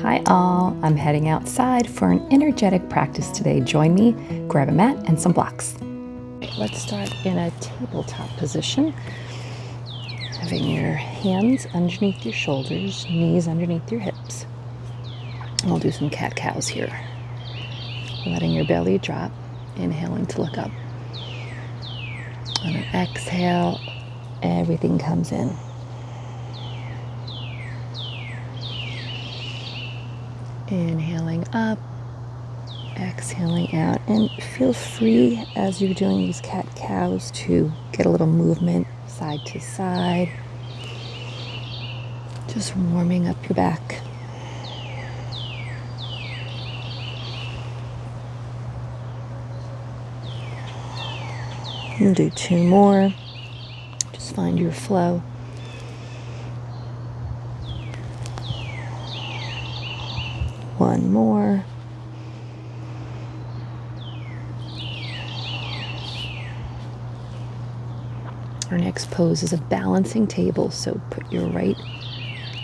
Hi all, I'm heading outside for an energetic practice today. Join me, grab a mat and some blocks. Let's start in a tabletop position. Having your hands underneath your shoulders, knees underneath your hips. We'll do some cat-cows here. Letting your belly drop, inhaling to look up. On an exhale, everything comes in. Inhaling up, exhaling out, and feel free as you're doing these cat-cows to get a little movement side to side. Just warming up your back. And do two more. Just find your flow. One more. Our next pose is a balancing table, so put your right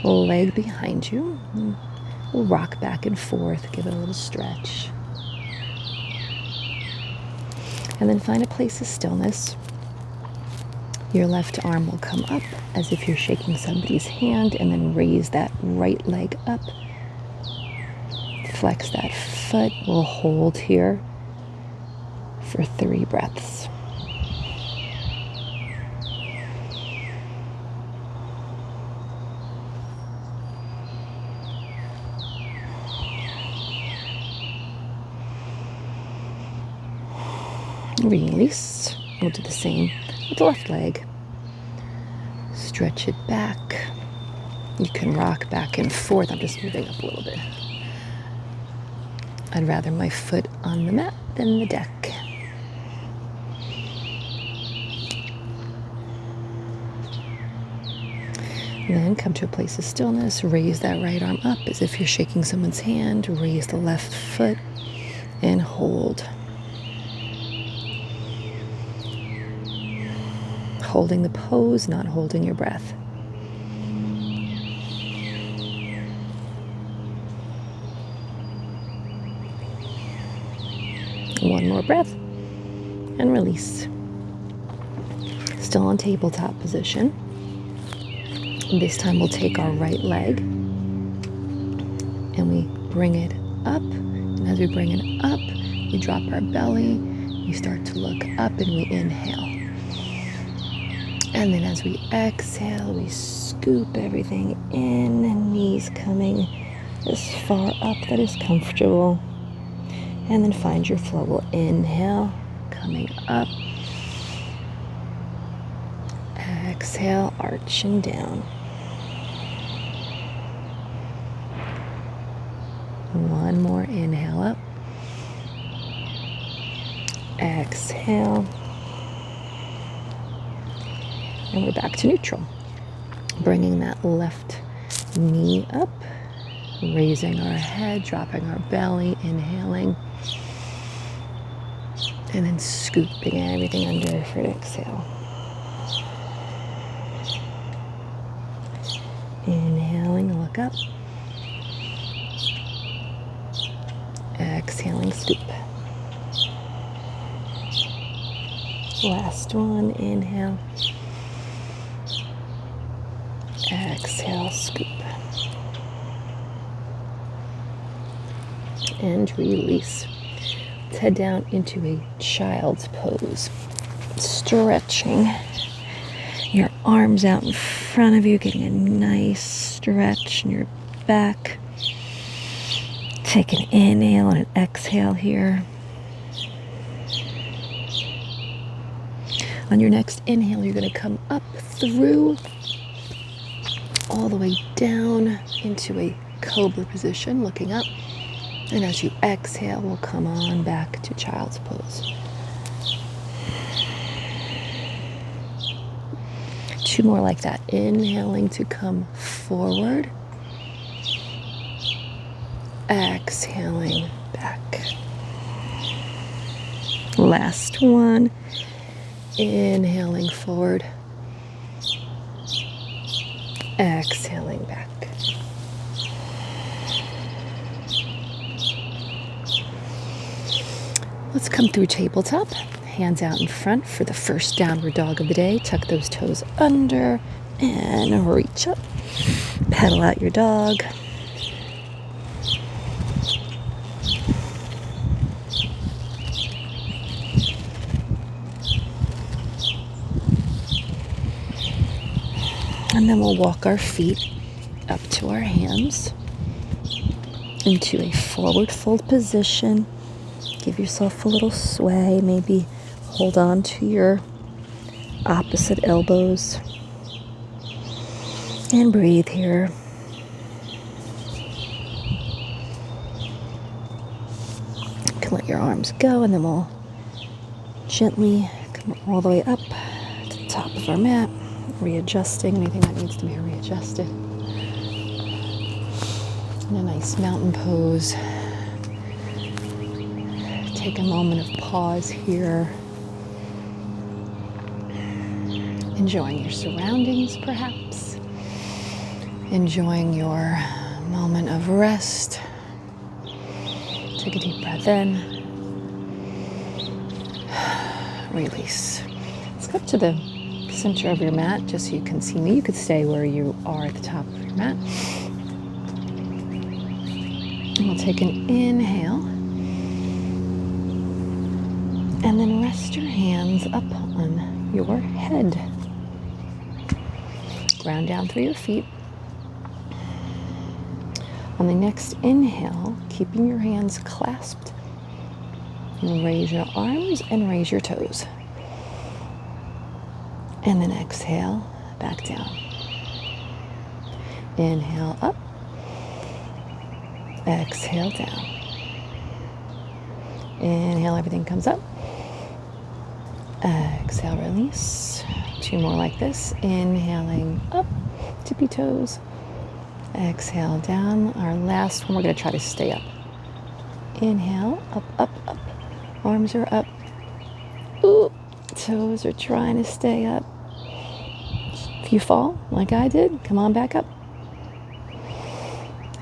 leg behind you. We'll rock back and forth, give it a little stretch. And then find a place of stillness. Your left arm will come up as if you're shaking somebody's hand, and then raise that right leg up. Flex that foot. We'll hold here for 3 breaths. Release. We'll do the same with the left leg. Stretch it back. You can rock back and forth. I'm just moving up a little bit. I'd rather my foot on the mat than the deck. And then come to a place of stillness. Raise that right arm up as if you're shaking someone's hand. Raise the left foot and hold. Holding the pose, not holding your breath. One more breath and release. Still on tabletop position. This time we'll take our right leg and we bring it up. And as we bring it up, we drop our belly. We start to look up and we inhale. And then as we exhale, we scoop everything in, and knees coming as far up that is comfortable. And then find your flow. We'll inhale, coming up. Exhale, arching down. One more inhale up. Exhale. And we're back to neutral. Bringing that left knee up. Raising our head, dropping our belly, inhaling. And then scooping everything under for an exhale. Inhaling, look up. Exhaling, scoop. Last one, inhale. Exhale, scoop. And release. Let's head down into a child's pose. Stretching your arms out in front of you, getting a nice stretch in your back. Take an inhale and an exhale here. On your next inhale, you're going to come up through, all the way down into a cobra position, looking up. And as you exhale, we'll come on back to child's pose. 2 more like that. Inhaling to come forward. Exhaling back. Last one. Inhaling forward. Exhaling back. Let's come through tabletop. Hands out in front for the first downward dog of the day. Tuck those toes under and reach up. Pedal out your dog. And then we'll walk our feet up to our hands into a forward fold position. Give yourself a little sway. Maybe hold on to your opposite elbows. And breathe here. You can let your arms go, and then we'll gently come all the way up to the top of our mat. Readjusting anything that needs to be readjusted. In a nice mountain pose. Take a moment of pause here. Enjoying your surroundings, perhaps. Enjoying your moment of rest. Take a deep breath in. Release. Let's go up to the center of your mat just so you can see me. You could stay where you are at the top of your mat. And we'll take an inhale. And then rest your hands up on your head. Ground down through your feet. On the next inhale, keeping your hands clasped, you'll raise your arms and raise your toes. And then exhale, back down. Inhale up. Exhale down. Inhale, everything comes up. Exhale, release. 2 more like this. Inhaling up, tippy toes. Exhale down. Our last one, we're going to try to stay up. Inhale, up, up, up. Arms are up. Ooh, toes are trying to stay up. If you fall, like I did, come on back up.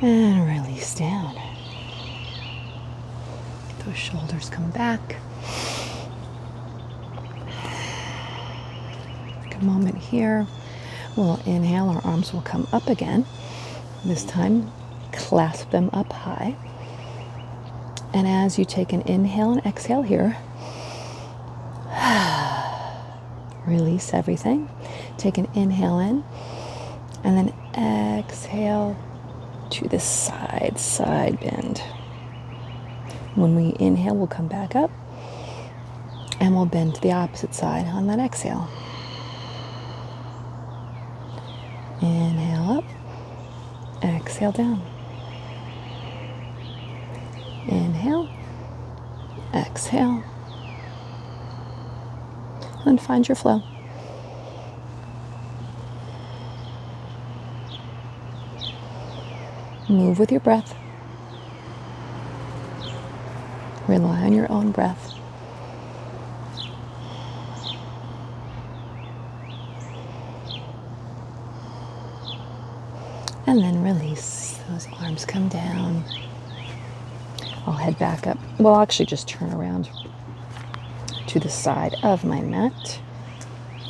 And release down. Let those shoulders come back. Take a moment here. We'll inhale, our arms will come up again. This time, clasp them up high. And as you take an inhale and exhale here, release everything. Take an inhale in, and then exhale to the side bend. When we inhale, we'll come back up, and we'll bend to the opposite side on that exhale. Inhale up, exhale down. Inhale, exhale, and find your flow. Move with your breath. Rely on your own breath. And then release. Those arms come down. I'll head back up. Well, I'll actually just turn around to the side of my mat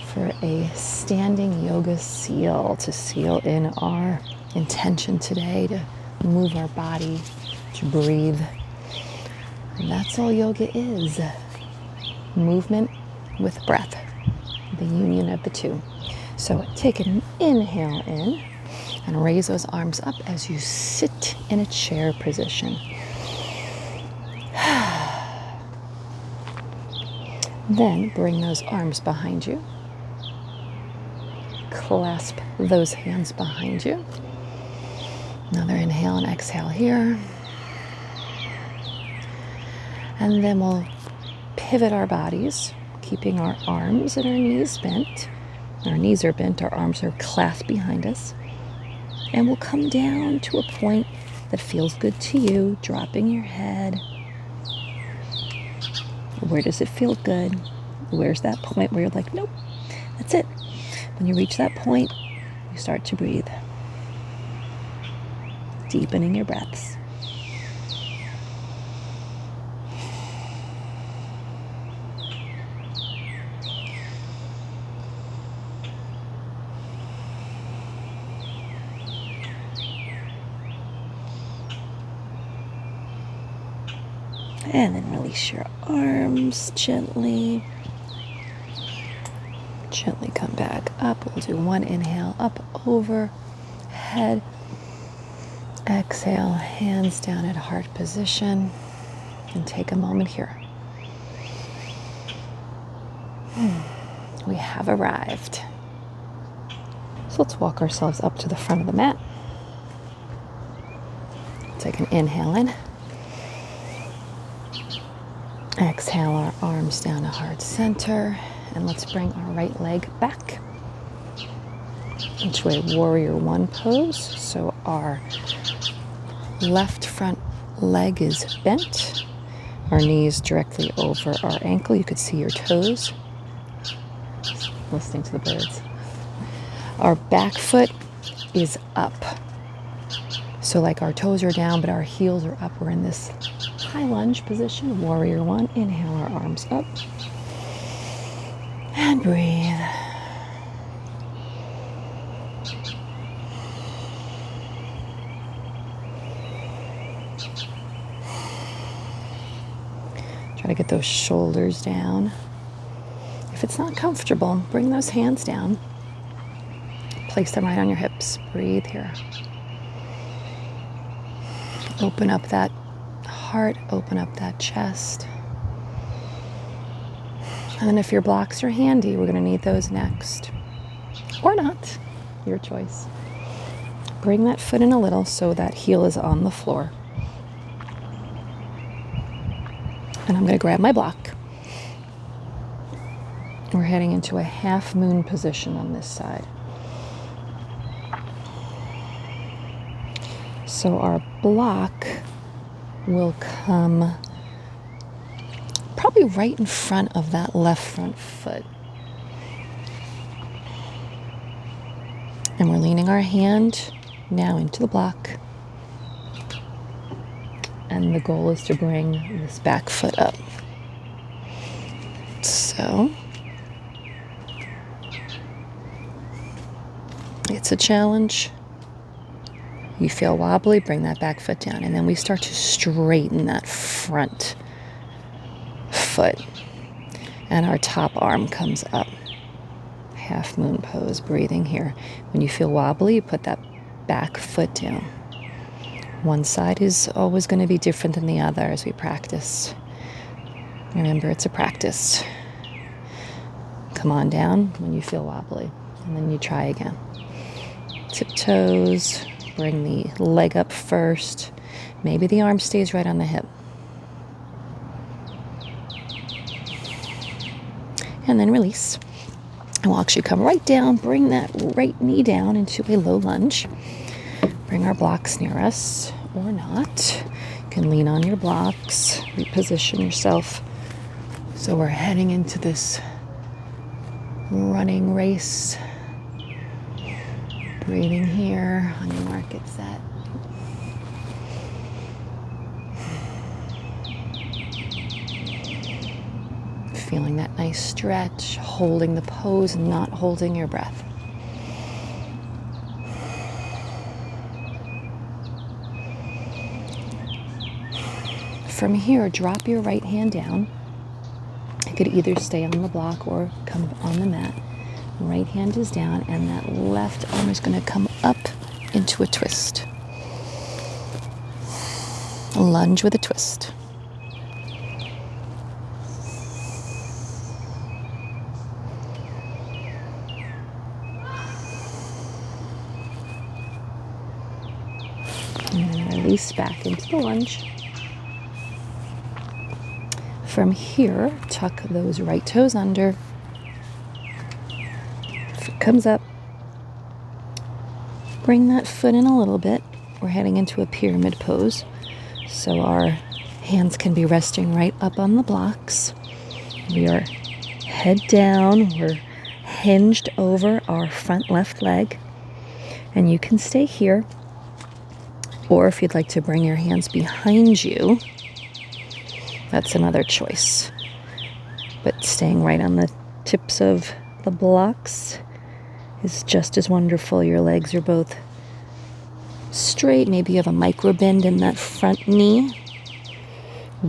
for a standing yoga seal, to seal in our intention today to move our body, to breathe. And that's all yoga is. Movement with breath, the union of the two. So take an inhale in and raise those arms up as you sit in a chair position. Then bring those arms behind you. Clasp those hands behind you. Another inhale and exhale here. And then we'll pivot our bodies, keeping our arms and our knees bent. Our knees are bent, our arms are clasped behind us. And we'll come down to a point that feels good to you, dropping your head. Where does it feel good? Where's that point where you're like, nope, that's it. When you reach that point, you start to breathe. Deepening your breaths. And then release your arms gently. Gently come back up. We'll do one inhale up over head. Exhale, hands down at heart position. And take a moment here. We have arrived. So let's walk ourselves up to the front of the mat. Take an inhale in. Exhale our arms down to heart center. And let's bring our right leg back into a warrior one pose. So our left front leg is bent. Our knees directly over our ankle. You could see your toes. Listening to the birds. Our back foot is up. So like our toes are down, but our heels are up. We're in this high lunge position, warrior one. Inhale our arms up. And breathe. Try to get those shoulders down. If it's not comfortable, bring those hands down. Place them right on your hips. Breathe here. Open up that heart, open up that chest. And then if your blocks are handy, we're going to need those next. Or not, your choice. Bring that foot in a little so that heel is on the floor. And I'm going to grab my block. We're heading into a half moon position on this side. So our block will come probably right in front of that left front foot. And we're leaning our hand now into the block. And the goal is to bring this back foot up. So it's a challenge. You feel wobbly, bring that back foot down. And then we start to straighten that front foot. And our top arm comes up. Half moon pose, breathing here. When you feel wobbly, you put that back foot down. One side is always going to be different than the other as we practice. Remember, it's a practice. Come on down when you feel wobbly. And then you try again. Tiptoes. Bring the leg up first. Maybe the arm stays right on the hip. And then release. And we'll actually come right down, bring that right knee down into a low lunge. Bring our blocks near us or not. You can lean on your blocks, reposition yourself. So we're heading into this running race. Breathing here on your mark, get set. Feeling that nice stretch, holding the pose and not holding your breath. From here, drop your right hand down. You could either stay on the block or come on the mat. Right hand is down, and that left arm is going to come up into a twist. A lunge with a twist. And then release back into the lunge. From here, tuck those right toes under. Comes up. Bring that foot in a little bit. We're heading into a pyramid pose. So our hands can be resting right up on the blocks. We are head down. We're hinged over our front left leg. And you can stay here. Or if you'd like to bring your hands behind you, that's another choice. But staying right on the tips of the blocks is just as wonderful. Your legs are both straight. Maybe you have a micro bend in that front knee.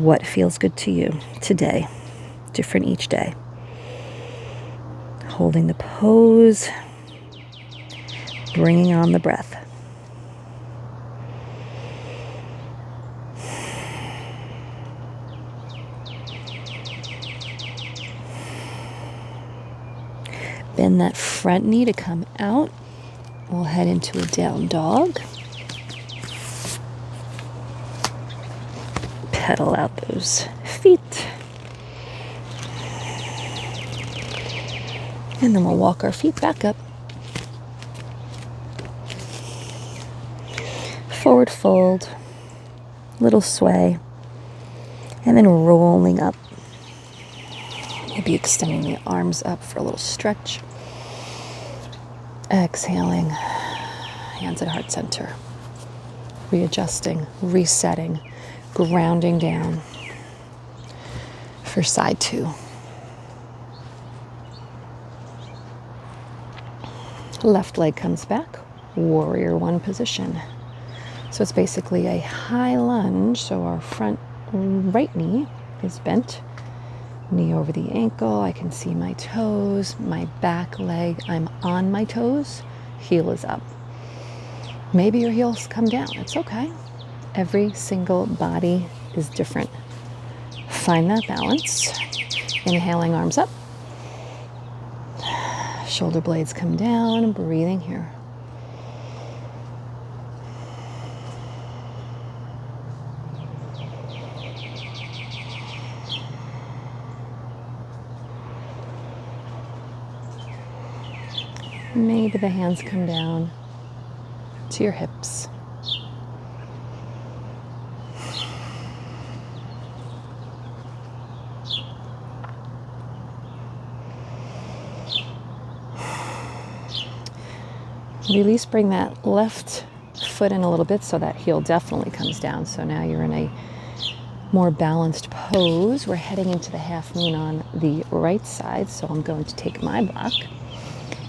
what feels good to you today, different each day. Holding the pose, bringing on the breath. Bend that front knee to come out. We'll head into a down dog. Pedal out those feet. And then we'll walk our feet back up. Forward fold, little sway, and then rolling up. Maybe extending the arms up for a little stretch. Exhaling, hands at heart center. Readjusting, resetting, grounding down for side 2. Left leg comes back, warrior 1 position. So it's basically a high lunge, so our front right knee is bent. Knee over the ankle, I can see my toes, my back leg, I'm on my toes, heel is up. Maybe your heels come down, it's okay. Every single body is different. Find that balance. Inhaling, arms up. Shoulder blades come down, breathing here. Maybe the hands come down to your hips. Release, bring that left foot in a little bit so that heel definitely comes down. So now you're in a more balanced pose. We're heading into the half moon on the right side, so I'm going to take my block.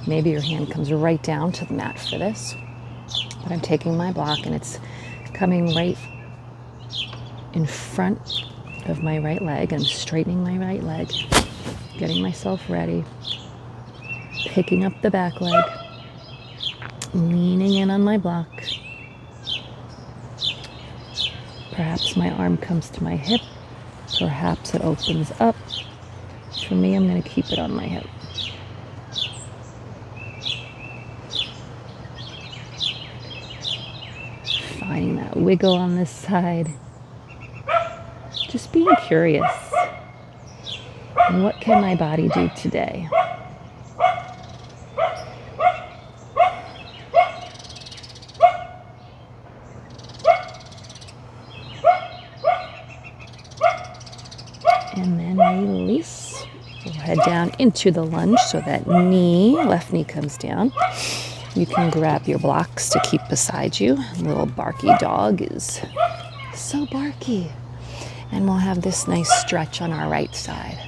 Maybe your hand comes right down to the mat for this, but I'm taking my block and it's coming right in front of my right leg. I'm straightening my right leg, getting myself ready, picking up the back leg, leaning in on my block. Perhaps my arm comes to my hip, perhaps it opens up. For me, I'm going to keep it on my hip. Finding that wiggle on this side. Just being curious. What can my body do today? And then release. We'll head down into the lunge so that left knee comes down. You can grab your blocks to keep beside you. Little barky dog is so barky. And we'll have this nice stretch on our right side.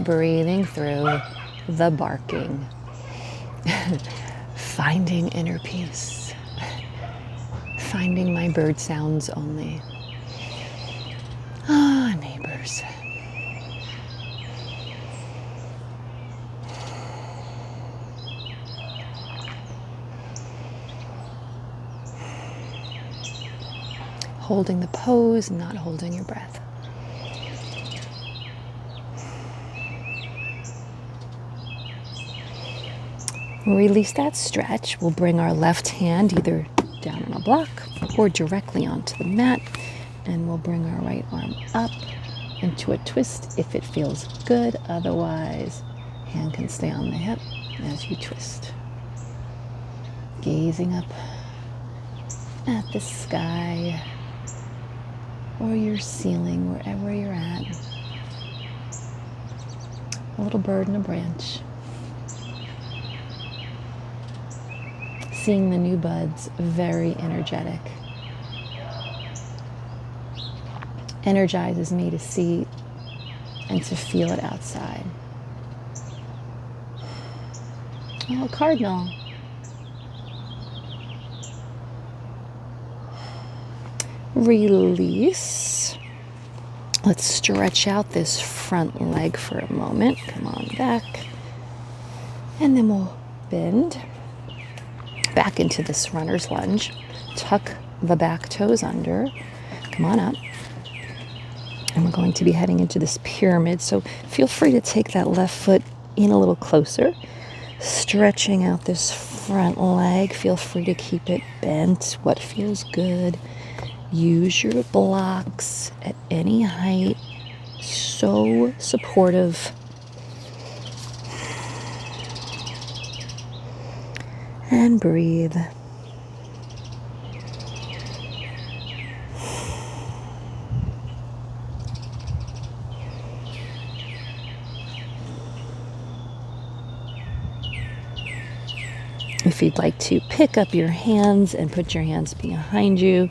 Breathing through the barking. Finding inner peace. Finding my bird sounds only. Ah, neighbors. Holding the pose, not holding your breath. Release that stretch. We'll bring our left hand either down on a block or directly onto the mat, and we'll bring our right arm up into a twist if it feels good. Otherwise, hand can stay on the hip as you twist. Gazing up at the sky or your ceiling, wherever you're at. A little bird in a branch. Seeing the new buds, very energetic. Energizes me to see and to feel it outside. Oh, cardinal. Release. Let's stretch out this front leg for a moment. Come on back. And then we'll bend back into this runner's lunge. Tuck the back toes under. Come on up. And we're going to be heading into this pyramid. So feel free to take that left foot in a little closer. Stretching out this front leg. Feel free to keep it bent. What feels good. Use your blocks at any height. So supportive. And breathe. If you'd like to pick up your hands and put your hands behind you,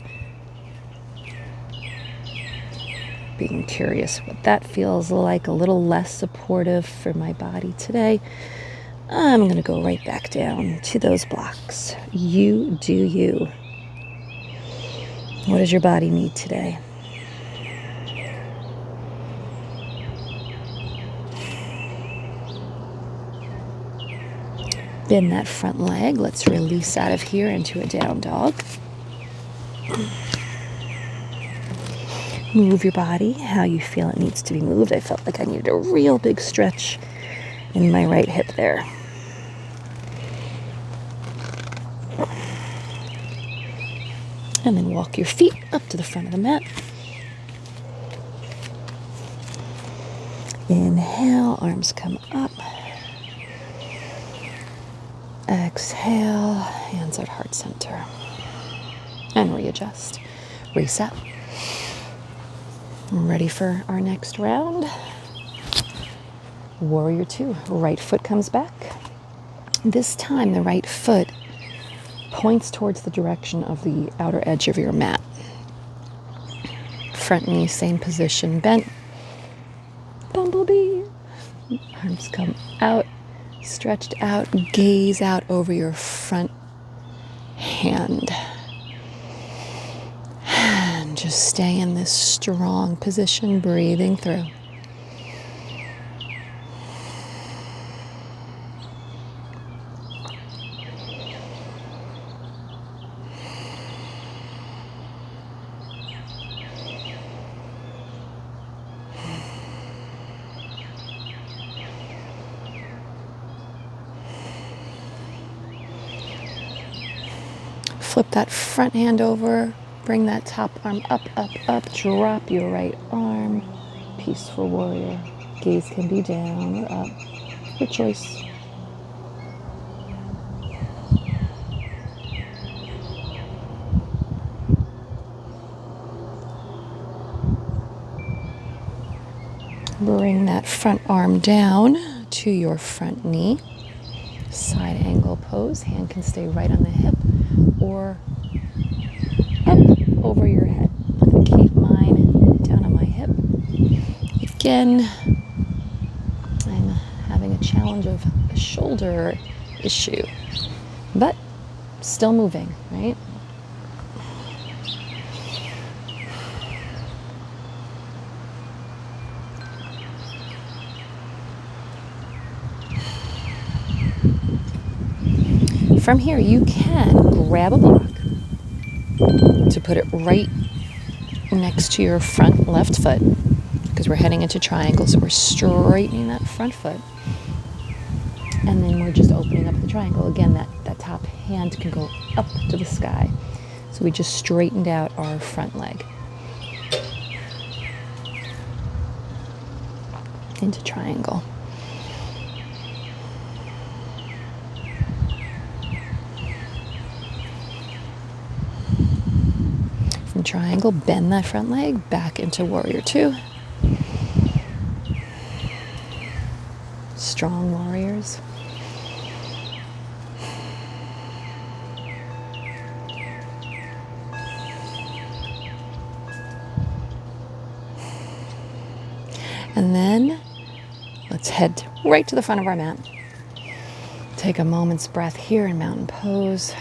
being curious what that feels like, a little less supportive for my body today, I'm going to go right back down to those blocks. You do you. What does your body need today? Bend that front leg. Let's release out of here into a down dog. Move your body how you feel it needs to be moved. I felt like I needed a real big stretch in my right hip there. And then walk your feet up to the front of the mat. Inhale, arms come up. Exhale, hands at heart center. And readjust. Reset. Ready for our next round. Warrior two. Right foot comes back. This time the right foot points towards the direction of the outer edge of your mat. Front knee, same position, bent. Bumblebee. Arms come out, stretched out, gaze out over your front hand. And just stay in this strong position, breathing through. Flip that front hand over, bring that top arm up, up, up, drop your right arm. Peaceful warrior. Gaze can be down or up, your choice. Bring that front arm down to your front knee. Side angle pose, hand can stay right on the hip or up over your head. I'm going to keep mine down on my hip. Again, I'm having a challenge of a shoulder issue, but still moving, right? From here, you can grab a block to put it right next to your front left foot, because we're heading into triangles, so we're straightening that front foot. And then we're just opening up the triangle. Again, that top hand can go up to the sky. So we just straightened out our front leg into triangle. From triangle, bend that front leg back into warrior two. Strong warriors. And then let's head right to the front of our mat. Take a moment's breath here in mountain pose.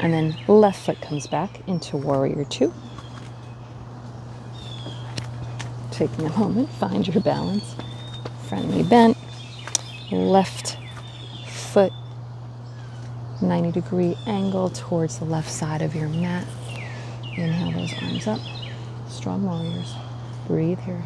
And then left foot comes back into warrior two. Taking a moment, find your balance. Front knee bent, left foot 90-degree angle towards the left side of your mat. Inhale those arms up. Strong warriors. Breathe here.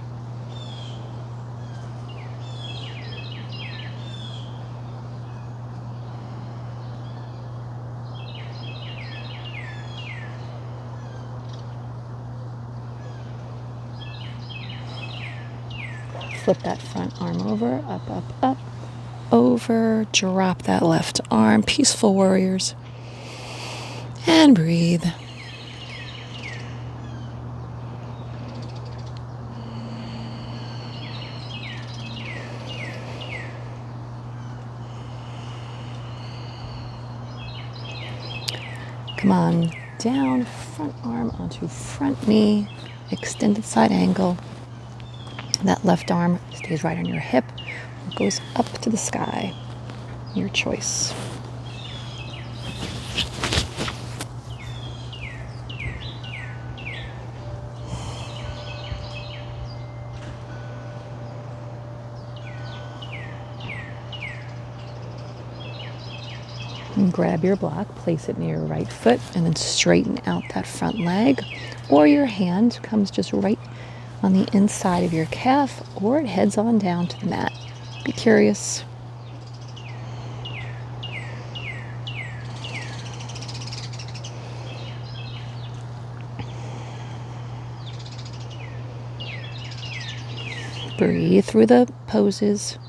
Flip that front arm over, up, up, up, over, drop that left arm, peaceful warriors, and breathe. Come on down, front arm onto front knee, extended side angle. That left arm stays right on your hip, goes up to the sky. Your choice. And grab your block, place it near your right foot, and then straighten out that front leg. Or your hand comes just right on the inside of your calf, or it heads on down to the mat. Be curious. Breathe through the poses.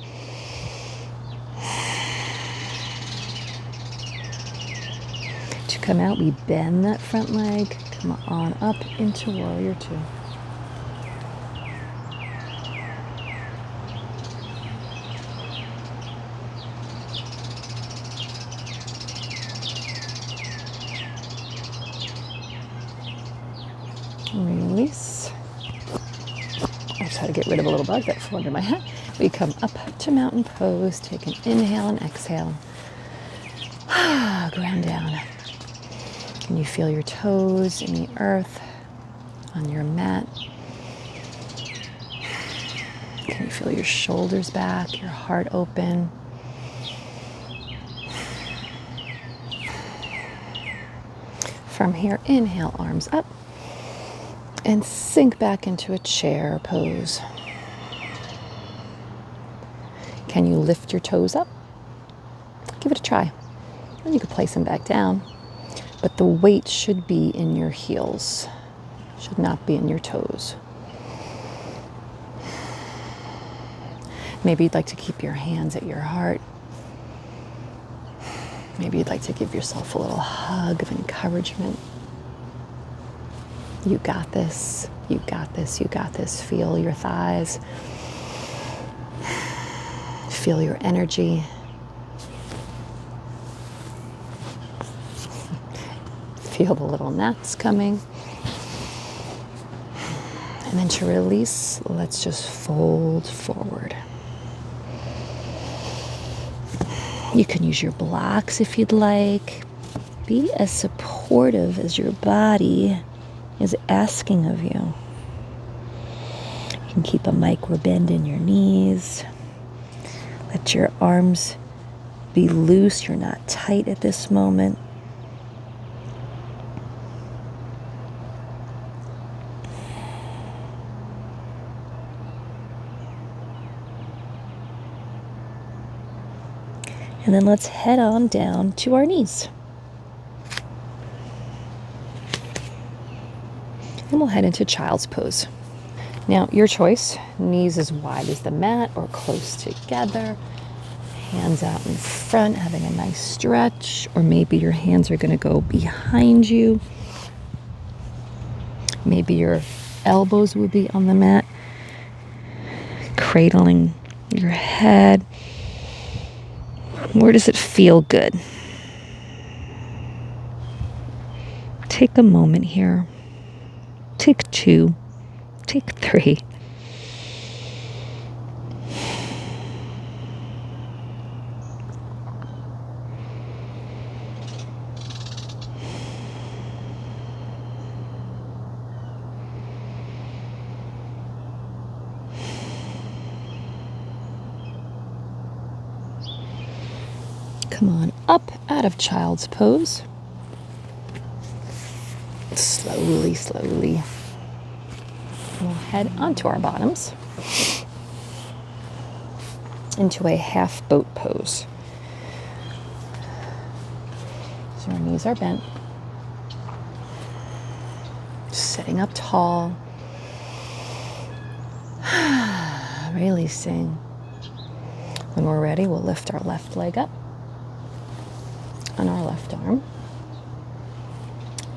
To come out, we bend that front leg, come on up into warrior two. Release. I just had to get rid of a little bug that flew under my hat. We come up to mountain pose. Take an inhale and exhale. Ground down. Can you feel your toes in the earth, on your mat? Can you feel your shoulders back, your heart open? From here, inhale, arms up. And sink back into a chair pose. Can you lift your toes up? Give it a try. And you can place them back down. But the weight should be in your heels. Should not be in your toes. Maybe you'd like to keep your hands at your heart. Maybe you'd like to give yourself a little hug of encouragement. You got this, you got this, you got this. Feel your thighs. Feel your energy. Feel the little gnats coming. And then to release, let's just fold forward. You can use your blocks if you'd like. Be as supportive as your body is asking of you. You can keep a micro bend in your knees. Let your arms be loose. You're not tight at this moment. And then let's head on down to our knees. And we'll head into child's pose. Now, your choice, knees as wide as the mat or close together. Hands out in front, having a nice stretch. Or maybe your hands are going to go behind you. Maybe your elbows would be on the mat, cradling your head. Where does it feel good? Take a moment here. Take 2. Take 3. Come on up out of child's pose. Slowly, slowly. We'll head onto our bottoms into a half boat pose. So our knees are bent. Sitting up tall. Releasing. When we're ready, we'll lift our left leg up on our left arm.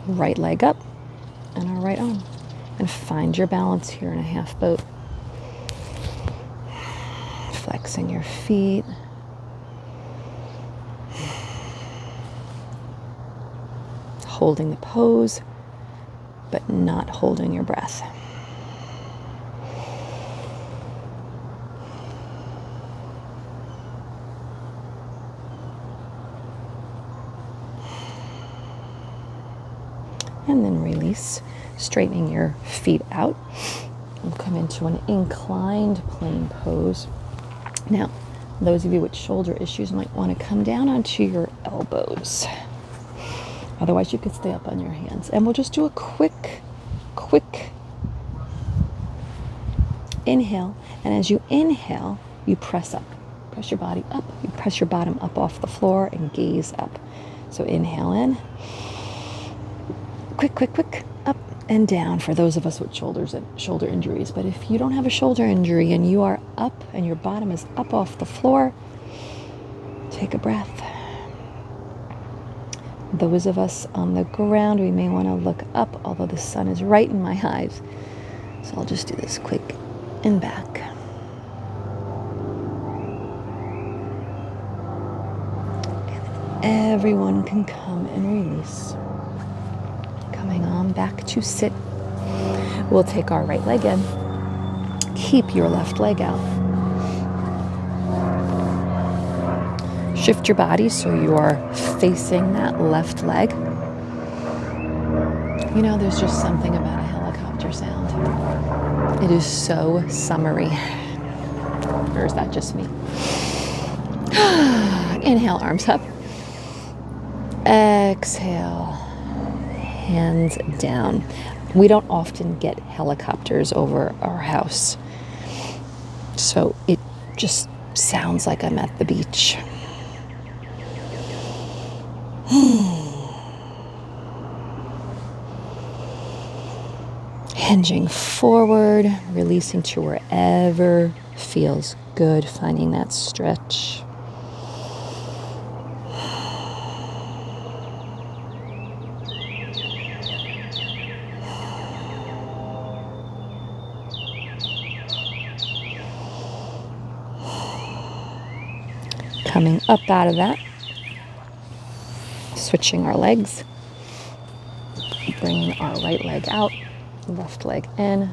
Right leg up and our right arm. And find your balance here in a half boat. Flexing your feet. Holding the pose, but not holding your breath. And then release, straightening your feet out. We'll come into an inclined plane pose. Now, those of you with shoulder issues might want to come down onto your elbows. Otherwise, you could stay up on your hands. And we'll just do a quick inhale. And as you inhale, you press up. Press your body up. You press your bottom up off the floor and gaze up. So inhale in. Quick, up and down for those of us with shoulder injuries. But if you don't have a shoulder injury and you are up and your bottom is up off the floor, take a breath. Those of us on the ground, we may want to look up, although the sun is right in my eyes. So I'll just do this quick and back. And everyone can come and release. Coming on back to sit. We'll take our right leg in. Keep your left leg out. Shift your body so you are facing that left leg. You know, there's just something about a helicopter sound. It is so summery. Or is that just me? Inhale, arms up. Exhale. Hands down. We don't often get helicopters over our house, so it just sounds like I'm at the beach. Hinging forward, releasing to wherever feels good, finding that stretch. Coming up out of that, switching our legs, bringing our right leg out, left leg in,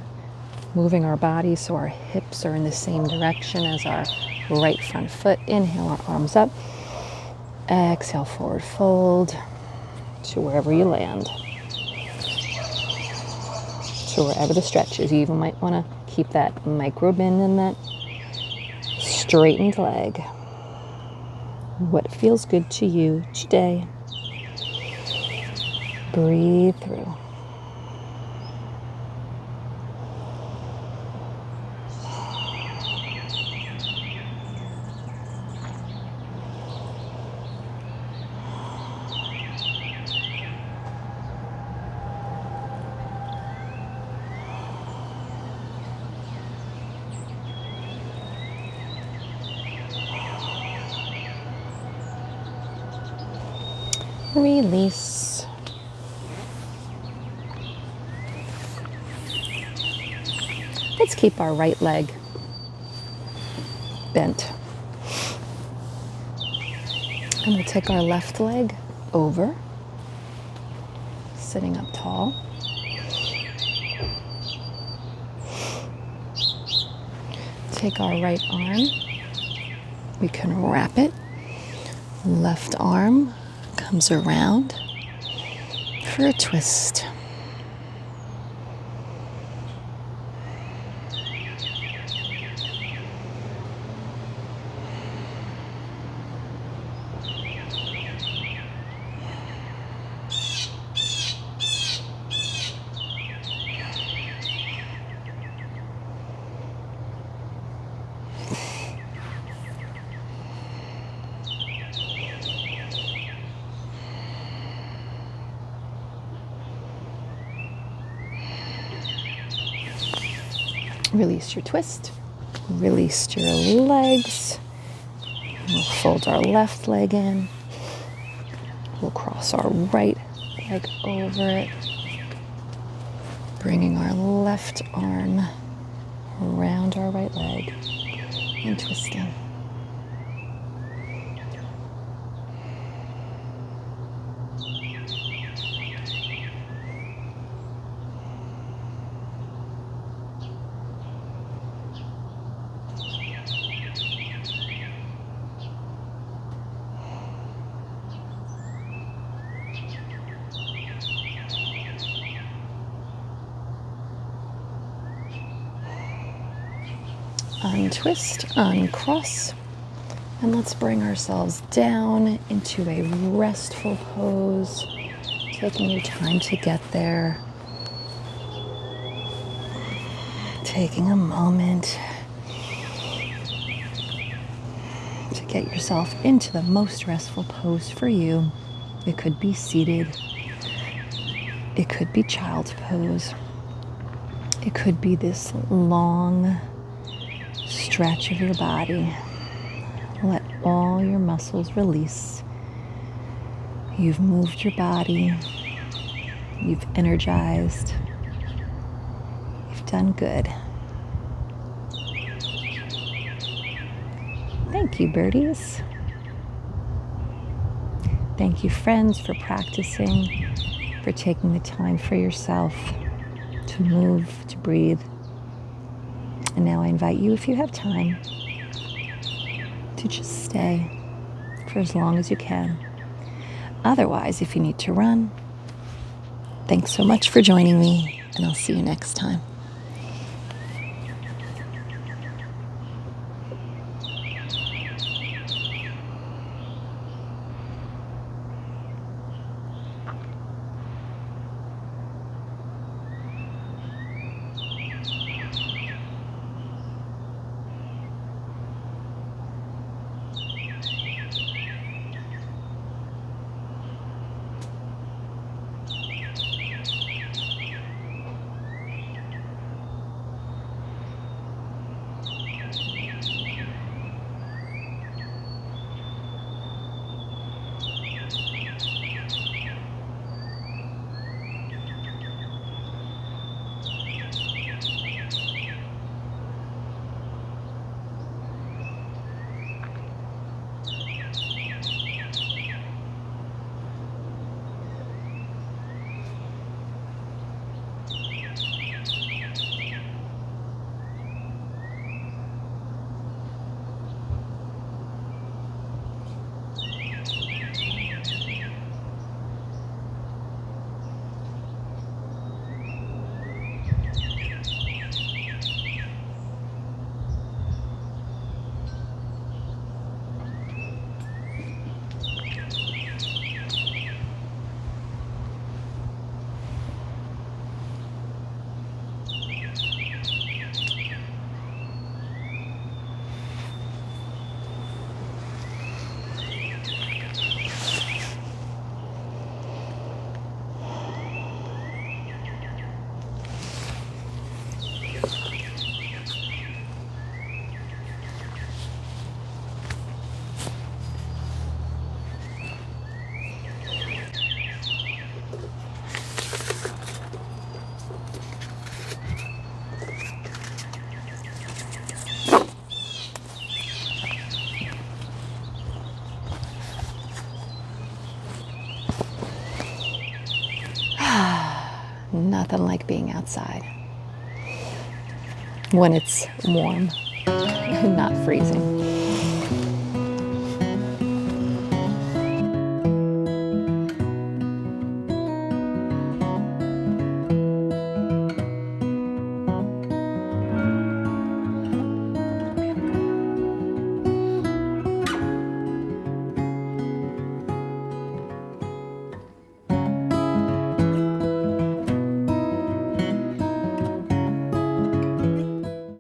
moving our body so our hips are in the same direction as our right front foot. Inhale, our arms up. Exhale, forward fold to wherever you land, to wherever the stretch is. You even might want to keep that micro bend in that straightened leg. What feels good to you today. Breathe through. Release. Let's keep our right leg bent. And we'll take our left leg over, sitting up tall. Take our right arm. We can wrap it. Left arm comes around for a twist. Release your twist. Release your legs. We'll fold our left leg in. We'll cross our right leg over it. Bringing our left arm around our right leg and twisting. Untwist, uncross, and let's bring ourselves down into a restful pose, taking your time to get there, taking a moment to get yourself into the most restful pose for you. It could be seated, it could be child's pose, it could be this long stretch of your body. Let all your muscles release. You've moved your body. You've energized. You've done good. Thank you, birdies. Thank you, friends, for practicing, for taking the time for yourself to move, to breathe. And now I invite you, if you have time, to just stay for as long as you can. Otherwise, if you need to run, thanks so much for joining me, and I'll see you next time. Nothing like being outside when it's warm and not freezing.